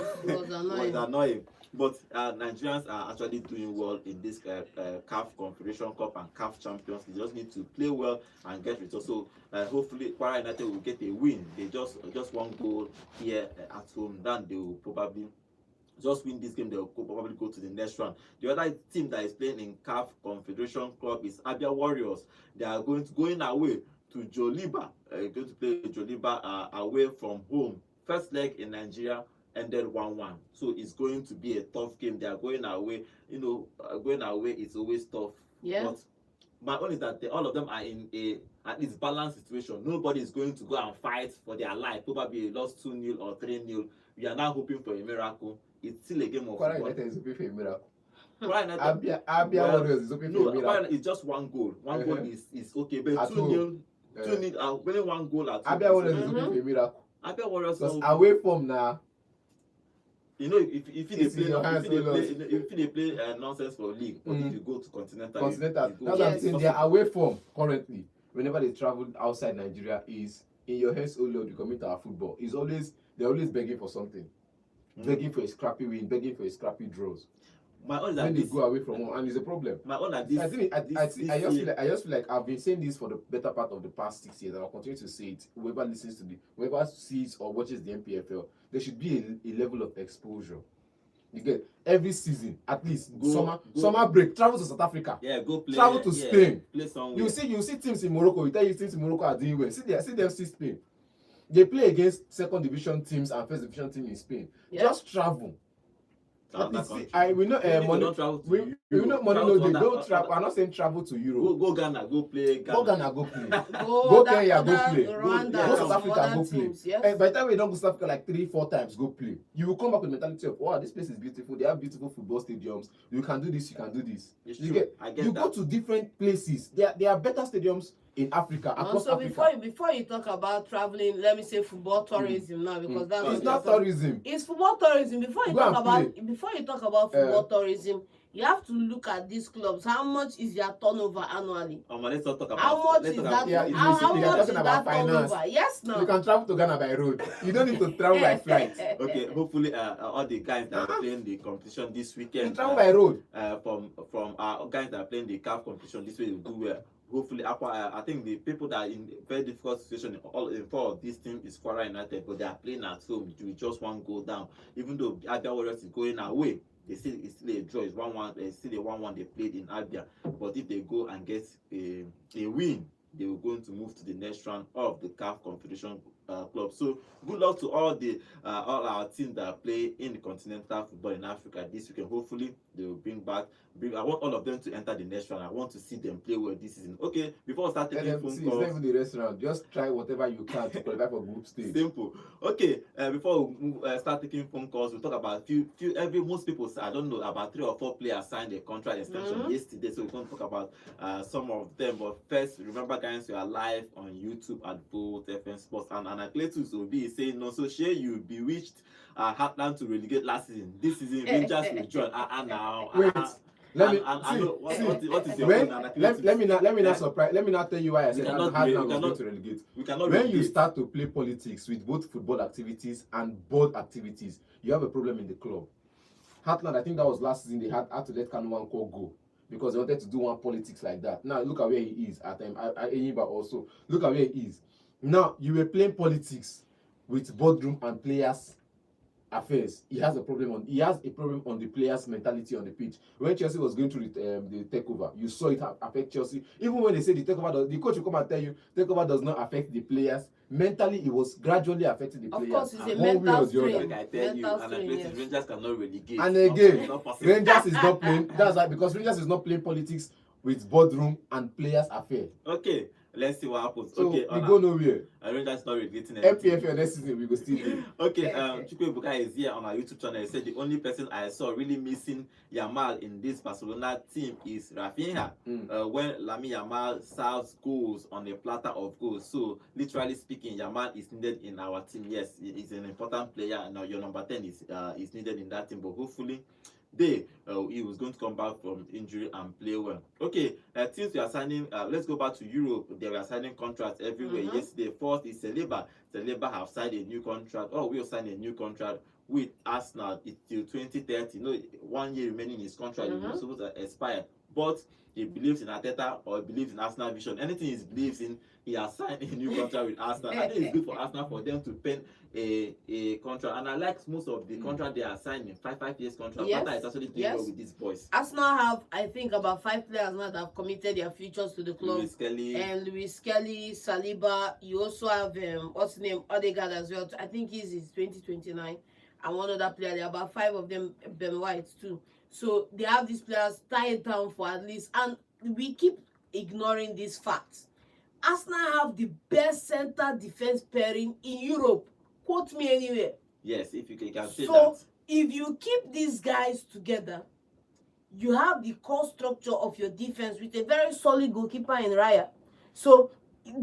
annoying. It was annoying. But Nigerians are actually doing well in this CAF Confederation Cup and CAF Champions. They just need to play well and get results. So hopefully Kwara United will get a win. They just 1 goal here at home. Then they will probably just win this game. They will probably go to the next round. The other team that is playing in CAF Confederation Cup is Abia Warriors. They are going away to Joliba. Going to play Joliba away from home. First leg in Nigeria ended 1-1. So it's going to be a tough game. They are going away. Going away is always tough. Yeah. But my own is that all of them are in a at least balanced situation. Nobody is going to go and fight for their life. Probably lost 2-0 or 3-0. We are now hoping for a miracle. It's still a game of Kwara football. United is hoping for a miracle. Abia Warriors is hoping for a miracle. It's just 1 goal. 1 goal is okay, but At 2-0, 2-0, winning 1 goal at home. Abia Warriors is hoping for a miracle. Abia Warriors Because away from now, if they play nonsense for league, but if you go to continental, that's what I'm saying. Their away form currently, whenever they travel outside Nigeria, is in your hands, oh Lord, you commit our football. They're always begging for something, begging for a scrappy win, begging for a scrappy draws. My own when they go away from home, and it's a problem. My own like this. I just feel like I've been saying this for the better part of the past 6 years, and I'll continue to say it. Whoever sees or watches the NPFL, there should be a level of exposure. You get every season, at least summer break, travel to South Africa. Yeah, go play. Travel to Spain. Play somewhere. You see teams in Morocco. You tell you teams in Morocco are doing well. See them see Spain. They play against second division teams and first division teams in Spain. Yeah. Just travel. We know money. We know money. No, they don't travel. I'm not saying travel to Europe. Go Ghana. Go play. Go Ghana. Go play. Go Kenya. Go play. Go South Africa. Go play. Yes. By the time we don't go South Africa like 3-4 times, go play. You will come back with the mentality of, wow, this place is beautiful. They have beautiful football stadiums. You can do this. You can do this. You go to different places. There are better stadiums in Africa, across Africa. Before you talk about traveling, let me say football tourism now, because that's it's not tourism. It's football tourism. Before you talk about football tourism, you have to look at these clubs. How much is their turnover annually? Let's not talk about how much is that? How much is that turnover? Yes, no. You can travel to Ghana by road. You don't need to travel by flight. Okay, hopefully, all the guys that are playing the competition this weekend, you travel by road. From our guys that are playing the CAF competition this way, will do well. Hopefully, I think the people that are in very difficult situation in 4 of this team is Kwara United, but they are playing at home with just 1 goal down. Even though Abia Warriors is going away, it's still a draw. It's 1-1. It's still a 1-1 they played in Abia. But if they go and get a win, they will going to move to the next round of the CAF Confederation Club. So good luck to all our teams that play in the continental football in Africa this weekend. Hopefully they will I want all of them to enter the next round. I want to see them play well this season. Okay, before we start taking phone calls, it's not even the restaurant. Just try whatever you can to qualify for group stage. Simple. Okay, before we start taking phone calls, we'll talk about most people, I don't know, about 3 or 4 players signed a contract extension yesterday, so we're going to talk about some of them. But first, remember guys, we are live on YouTube at Bolt FM Sports, and Anacletus will be saying, no, so share you bewitched Heartland to relegate last season. This season, Rangers will join. Now. Wait. Let me not tell you why I said Heartland was going to relegate. When you start to play politics with both football activities and board activities, you have a problem in the club. Heartland, I think that was last season, they had to let Kanu Nwankwo go because they wanted to do one politics like that. Now look at where he is at Enyimba also. Look at where he is. Now you were playing politics with boardroom and players affairs. He has a problem on the players' mentality on the pitch. When Chelsea was going through the takeover, you saw it affect Chelsea. Even when they say the takeover, the coach will come and tell you takeover does not affect the players. Mentally, it was gradually affecting the players. Of course, it's a mental strain. I tell you, and Rangers cannot relegate. And again, Rangers is not playing. That's right, because Rangers is not playing politics with boardroom and players' affairs. Okay. Let's see what happens. So Okay, we go nowhere. I don't just not regretting MPFL next season we go still do. Okay, Chukwu Ebuka is here on our YouTube channel. He said the only person I saw really missing Yamal in this Barcelona team is Rafinha. When Lamine Yamal serves goals on a platter of goals. So literally speaking, Yamal is needed in our team. Yes, he's an important player. Now your number 10 is needed in that team, but hopefully he was going to come back from injury and play well. Okay, teams we are signing, let's go back to Europe. They were signing contracts everywhere. Yesterday, first is Saliba. Saliba have signed a new contract. Oh, we'll sign a new contract with Arsenal. It's till 2030. No, 1 year remaining in his contract. It's supposed to expire. But he believes in Arteta or he believes in Arsenal vision. Anything he believes in, he has signed a new contract with Arsenal. I think it's good for Arsenal for them to pen a contract. And I like most of the contract they are signing, 5 years contract. Yes. Arteta is actually doing well with these boys. Arsenal have, I think, about 5 players now that have committed their futures to the club. Luis Kelly, Saliba. You also have what's his name, Odegaard as well. I think he's 2029. And one other player. There are about 5 of them. Ben White too. So they have these players tied down for at least, and we keep ignoring these facts. Arsenal have the best center defense pairing in Europe. Quote me anywhere. Yes, if you can say that. So if you keep these guys together, you have the core structure of your defense with a very solid goalkeeper in Raya. So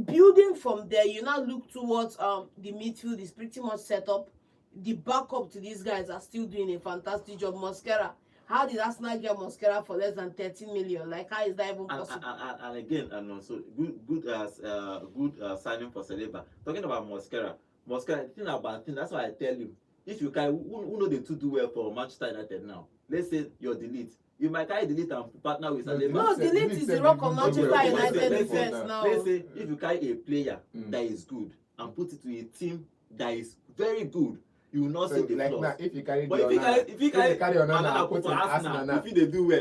building from there, you now look towards the midfield is pretty much set up. The backup to these guys are still doing a fantastic job. Mosquera. How did Arsenal get Mosquera for less than 13 million? Like, how is that even possible? And again, and also good signing for Saliba. Talking about Mosquera, the thing about thing, that's why I tell you, if you can, who know the two do well for Manchester United now? Let's say you're Delete. You might carry Delete and partner with Saliba. No, Delete is the rock of Manchester United defense now. Let's say if you carry a player that is good and put it to a team that is very good, you will not see the flaws. Now, if you carry if you carry Onana put in Arsenal now, if they do well,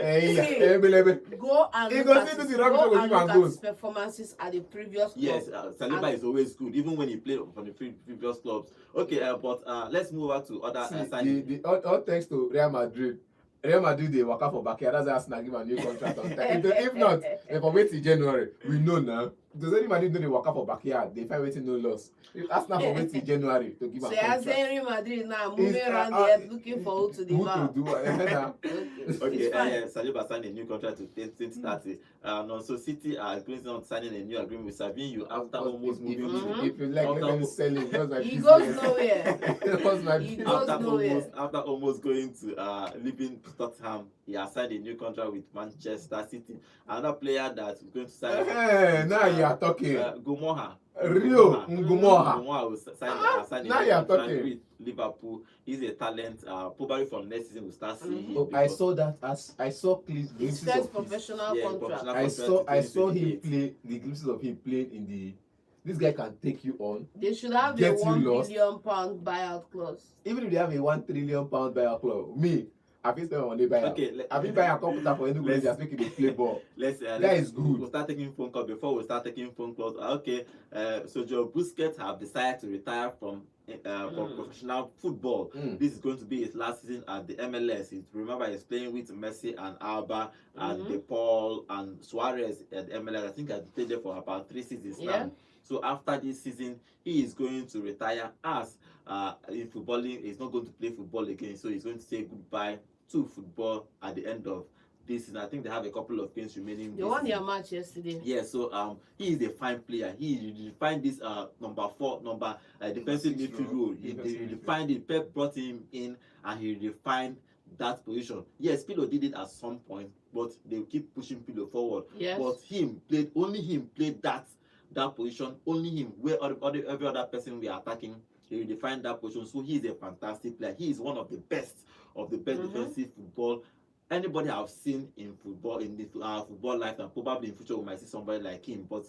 go and look at his performances at the previous club. Yes, Saliba is always good, even when he played for the previous clubs. Okay, but let's move over to other signings. All thanks to Real Madrid. Real Madrid they work out for backyard. That's why Arsenal give a new contract on time. If not, they for wait till January. We know now. Does any Madrid know they work out for backyard? They find waiting no loss. Arsenal for wait till January to give a contract. So you're saying Real Madrid now moving around the earth looking for who to devour. Okay, Saliba signed a new contract to 2030. And also City are going on signing a new agreement with Savinho after almost moving to. If you like, let me sell it. That's my he goes nowhere. He goes nowhere. After almost going to leaving Tottenham, he has signed a new contract with Manchester City. Another player that is going to sign. Hey, now you are talking. Gomoha. Rio Ngumoha. Will sign now you are talking. With Liverpool. He's a talent. Probably from next season we'll start seeing. Oh, I saw that as I saw clips. His first professional contract. I saw him play the glimpses of him playing in the. This guy can take you on. They should have a £1 billion buyout clause. Even if they have a £1 trillion buyout clause, me. I feel spend money buy. Okay, I feel buy a computer for any just make it play ball. That is good. We'll start taking phone calls before we start taking phone calls. Okay, so Joe Busquets have decided to retire from professional football. This is going to be his last season at the MLS. Remember, he's playing with Messi and Alba and De Paul and Suarez at the MLS. I think I played there for about 3 seasons now. So after this season, he is going to retire as in footballing. He's not going to play football again. So he's going to say goodbye to football at the end of this season. I think they have a couple of games remaining. They won their match yesterday. Yeah, so he is a fine player. He defined this number 4 defensive midfield role. He defined it. Pep brought him in and he refined that position. Yes, Pirlo did it at some point, but they keep pushing Pirlo forward. Yes. But only him played that position. Only him. Where every other person we are attacking, he redefined that position. So he is a fantastic player. He is one of the best defensive football anybody I've seen in football in the football life, and probably in future we might see somebody like him. But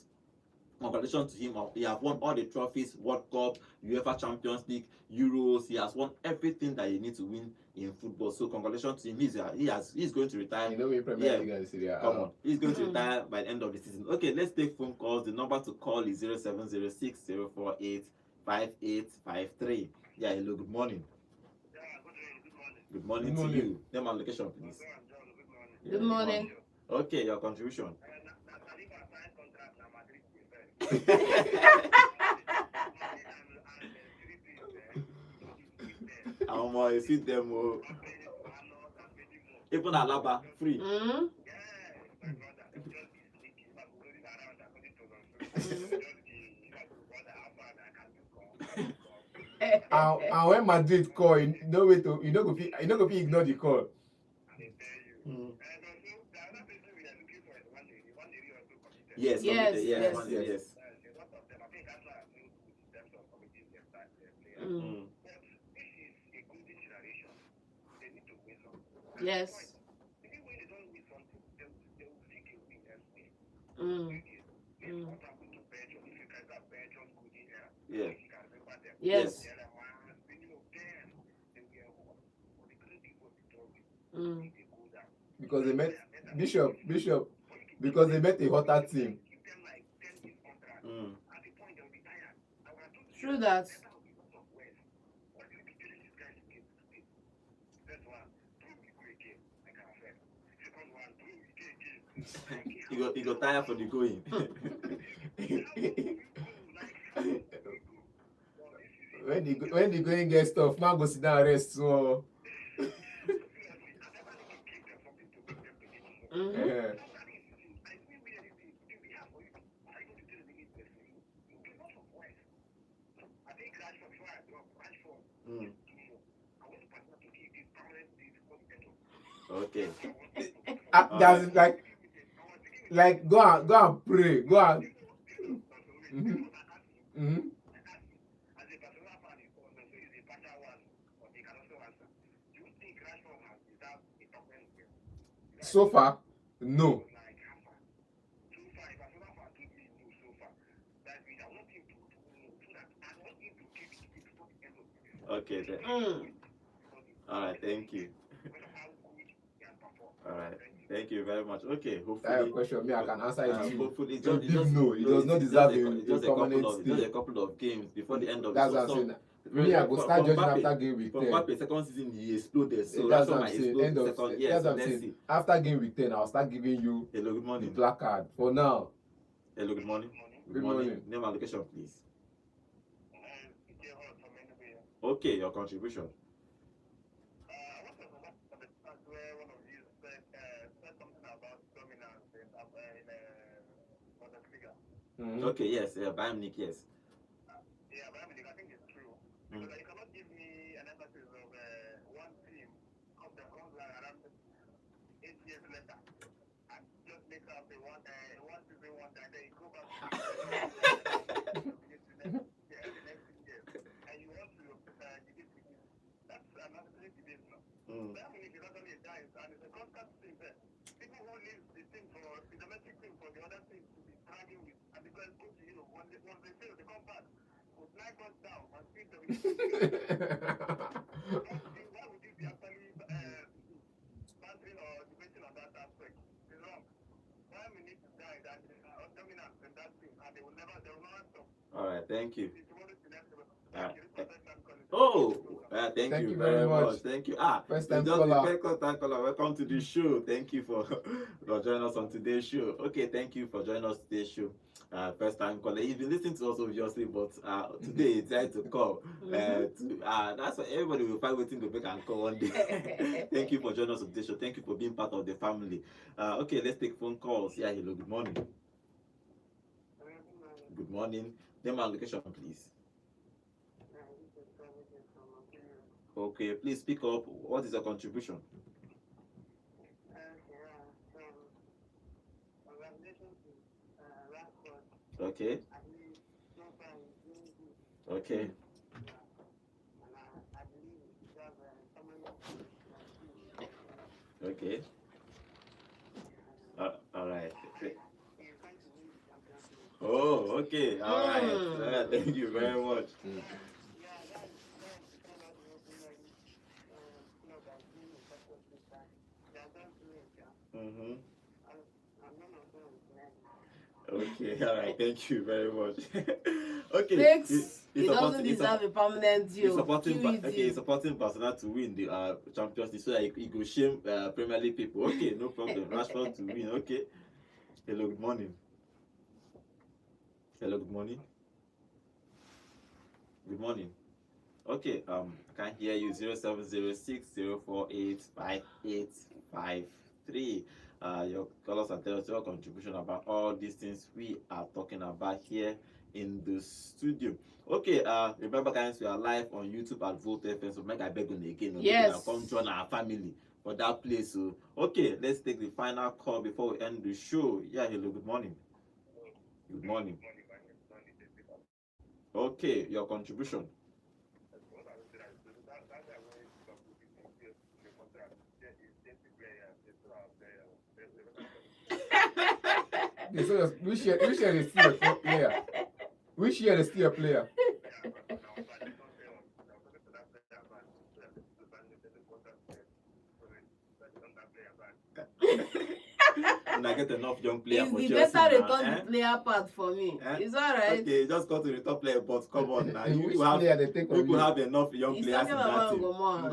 congratulations to him. He has won all the trophies: World Cup, UEFA Champions League, Euros. He has won everything that you need to win in football. So congratulations to him. He's going to retire. You know, we Premier League in Syria. Come on, he's going to retire by the end of the season. Okay, let's take phone calls. The number to call is 0706 048 5853. Yeah, hello, good morning. Good morning to you. Name and location, please. Good morning. Okay, your contribution. I see them. Even Alaba free. Mm. And when Madrid call, you know wait to you know go fit ignore the call. Mm. Yes, Yes, committed. Yes, yes. one day, yes. Mm. Yes. Mm. Mm. Yeah. Yes. Mm. Because they met Bishop because they met a hotter team. Mm. True that. He got tired for the going. when the going get stuff, man go sit down rest small. Mm-hmm. Mm. Okay. That's like go and pray. Go and mm-hmm. Mm-hmm. So far, no. Okay then. Mm. All right. Thank you. All right. Thank you very much. Okay. That Hopefully. question me I can answer it too. Hopefully, So big no, it does not it's deserve just a permanent just stay. a couple of games before the end of That's the what I'm season. saying. Me, I go start judging after game week From 10. Mbappe second season he exploded. So That's Rashford what I'm might saying. explode End of second. Yes, that's so what I'm let's saying. see. After game week 10, I'll start giving you Hello, good the morning. placard. For now, Hello, good morning. Good morning. Name and location, please. Okay, your contribution. Mhm. Okay, yes, Bayern Munich, yes. Mm. Mm. All right, thank you. Oh, thank you very much. Thank you. First So time just caller. the first time caller. Welcome to the show. Thank you for joining us on today's show. Okay, thank you for joining us today's show. First time caller. You've been listening to us obviously, but today it's time to call. That's why everybody will find waiting to make and call one day. Thank you for joining us on today's show. Thank you for being part of the family. Okay, let's take phone calls. Yeah, hello. Good morning. Good morning. Name and location, please. Okay, please speak up. What is your contribution? Okay. Okay. Okay. All right. Oh, okay. All right. Thank you very much. Mm-hmm. Okay, all right. Thank you very much. Okay. Six. He doesn't deserve a permanent deal. He's supporting Barcelona to win the Champions League so that he go shame Premier League people. Okay, no problem. Rashford to win. Okay. Hello, good morning. Hello, good morning. Good morning. Okay, I can't hear you. 0706-048-5853. Your callers and tell us your contribution about all these things we are talking about here in the studio. Okay, remember guys, we are live on YouTube at Volt FM, so make I beg on again. Yes. Come join our family for that place. So okay, let's take the final call before we end the show. Yeah, hello, good morning. Good morning. Okay, your contribution. Okay, so which year is still a player? Which year is still a player? When I get enough young players for It's the Chelsea better now, return the player part for me. It's alright. Okay, just go to the top player, but come on now. Which player they take from you? have enough young He's players in talking that about team. Ngoma.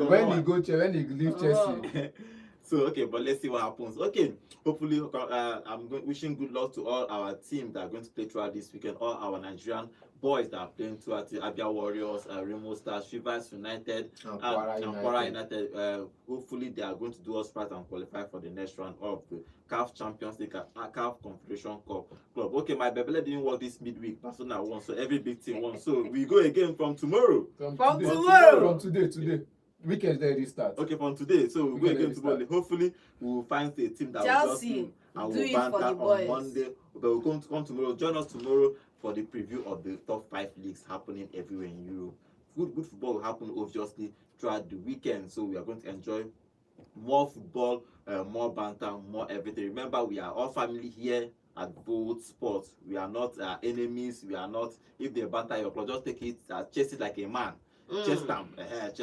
When he leave Chelsea. So okay, but let's see what happens. Okay, hopefully, wishing good luck to all our team that are going to play throughout this weekend. All our Nigerian boys that are playing throughout the Abia Warriors, Remo Stars, Shivers United, and Kwara United. Hopefully, they are going to do us right and qualify for the next round of the CAF Champions League, CAF Confederation Cup Club. Okay, my Bebele didn't work this midweek. Barcelona won, so every big team won. So we go again from tomorrow. From today. Weekend they restart. Okay, from today. So we'll go again tomorrow. Hopefully, we'll find a team that Chelsea, will just and do we'll it banter for the on boys. Monday. But we'll come tomorrow. Join us tomorrow for the preview of the top 5 leagues happening everywhere in Europe. Good football will happen obviously throughout the weekend. So we are going to enjoy more football, more banter, more everything. Remember, we are all family here at both sports. We are not enemies. We are not. If they banter your club, just take it, chase it like a man. Chase them, and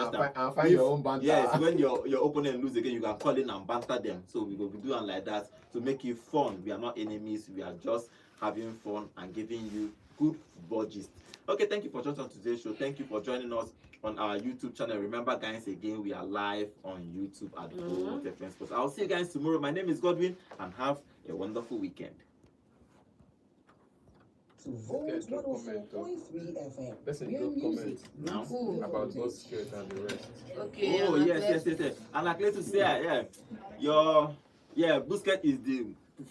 find your own banter. Yes, when your opponent lose again, you can call in and banter them. So we will be doing like that to make it fun. We are not enemies. We are just having fun and giving you good football gist. Okay, thank you for joining us on today's show. Thank you for joining us on our YouTube channel. Remember, guys, again, we are live on YouTube at Volt FM Sports. I'll see you guys tomorrow. My name is Godwin, and have a wonderful weekend. To Volt 104.3 FM. Let's drop comment Now about Busquets and the rest. Okay. Oh yes. And I'm glad to say, Busquets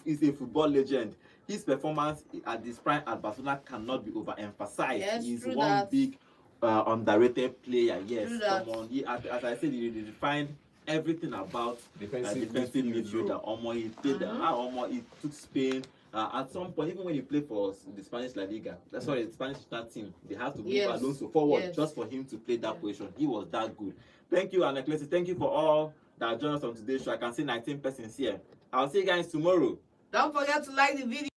is a football legend. His performance at this prime at Barcelona cannot be overemphasized. Yes, He's true one that. big underrated player. Yes, True that. come on. As I said, he defined everything about defensive midfielder. He played he took Spain. At some point, even when he played for the Spanish La Liga, the Spanish national team, they had to move Alonso forward just for him to play that position. He was that good. Thank you, Anna Clesi. Thank you for all that joined us on today's show. I can see 19 persons here. I'll see you guys tomorrow. Don't forget to like the video.